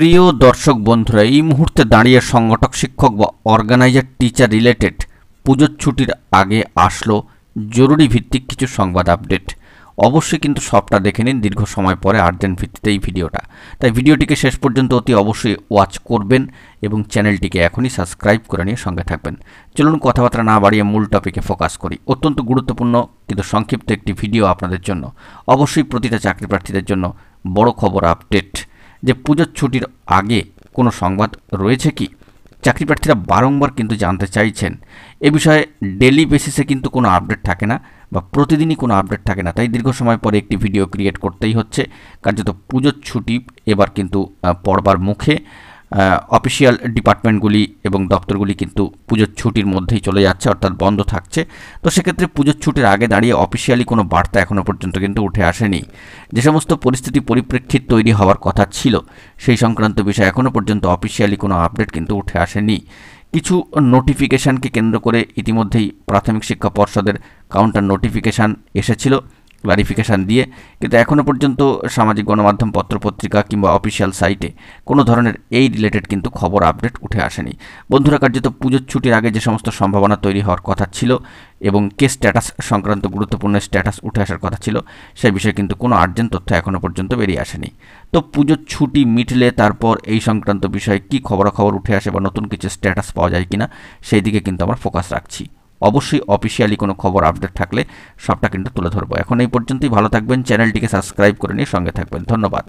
প্রিয় দর্শক বন্ধুরা, এই মুহূর্তে দাঁড়িয়ে সংগঠক শিক্ষক বা অর্গানাইজার টিচার রিলেটেড পুজোর ছুটির আগে আসলো জরুরি ভিত্তিক কিছু সংবাদ আপডেট। অবশ্যই কিন্তু সবটা দেখে নিন দীর্ঘ সময় পরে আর্জেন্ট ভিত্তিতে এই ভিডিওটা। তাই ভিডিওটিকে শেষ পর্যন্ত অতি অবশ্যই ওয়াচ করবেন এবং চ্যানেলটিকে এখনই সাবস্ক্রাইব করে নিয়ে সঙ্গে থাকবেন। চলুন কথাবার্তা না বাড়িয়ে মূল টপিকে ফোকাস করি। অত্যন্ত গুরুত্বপূর্ণ কিন্তু সংক্ষিপ্ত একটি ভিডিও আপনাদের জন্য, অবশ্যই প্রতিটা চাকরি প্রার্থীদের জন্য বড় খবর আপডেট যে পুজোর ছুটির আগে কোনো সংবাদ রয়েছে কি। চাকরি প্রার্থীরা বারংবার কিন্তু জানতে চাইছেন এ বিষয়ে। ডেলি বেসিসে কিন্তু কোনো আপডেট থাকে না বা প্রতিদিনই কোনো আপডেট থাকে না, তাই দীর্ঘ সময় পরে একটি ভিডিও ক্রিয়েট করতেই হচ্ছে। কার্যত পুজোর ছুটি এবার কিন্তু পড়বার মুখে। অফিসিয়াল ডিপার্টমেন্টগুলি এবং দপ্তরগুলি কিন্তু পুজোর ছুটির মধ্যেই চলে যাচ্ছে, অর্থাৎ বন্ধ থাকছে। তো সেক্ষেত্রে পুজোর ছুটির আগে দাঁড়িয়ে অফিসিয়ালি কোনো বার্তা এখনও পর্যন্ত কিন্তু উঠে আসেনি। যে সমস্ত পরিস্থিতি পরিপ্রেক্ষিত তৈরি হওয়ার কথা ছিল সেই সংক্রান্ত বিষয়ে এখনও পর্যন্ত অফিসিয়ালি কোনো আপডেট কিন্তু উঠে আসেনি। কিছু নোটিফিকেশানকে কেন্দ্র করে ইতিমধ্যেই প্রাথমিক শিক্ষা পর্ষদের কাউন্টার নোটিফিকেশান এসেছিল ক্লারিফিকেশান দিয়ে, কিন্তু এখনও পর্যন্ত সামাজিক গণমাধ্যম পত্রপত্রিকা কিংবা অফিসিয়াল সাইটে কোনো ধরনের এই রিলেটেড কিন্তু খবর আপডেট উঠে আসেনি। বন্ধুরা, কার্যত পুজোর ছুটির আগে যে সমস্ত সম্ভাবনা তৈরি হওয়ার কথা ছিল এবং কে স্ট্যাটাস সংক্রান্ত গুরুত্বপূর্ণ স্ট্যাটাস উঠে আসার কথা ছিল সেই বিষয়ে কিন্তু কোনো আর্জেন্ট তথ্য এখনও পর্যন্ত বেরিয়ে আসেনি। তো পুজোর ছুটি মিটলে তারপর এই সংক্রান্ত বিষয়ে কী খবরাখবর উঠে আসে বা নতুন কিছু স্ট্যাটাস পাওয়া যায় কিনা সেই দিকে কিন্তু আমরা ফোকাস রাখছি। অবশ্যই অফিসিয়ালি কোনো খবর আপডেট থাকলে সবটা কিন্তু তুলে ধরবো। এখন এই পর্যন্তই, ভালো থাকবেন, চ্যানেলটিকে সাবস্ক্রাইব করে নিয়ে সঙ্গে থাকবেন। ধন্যবাদ।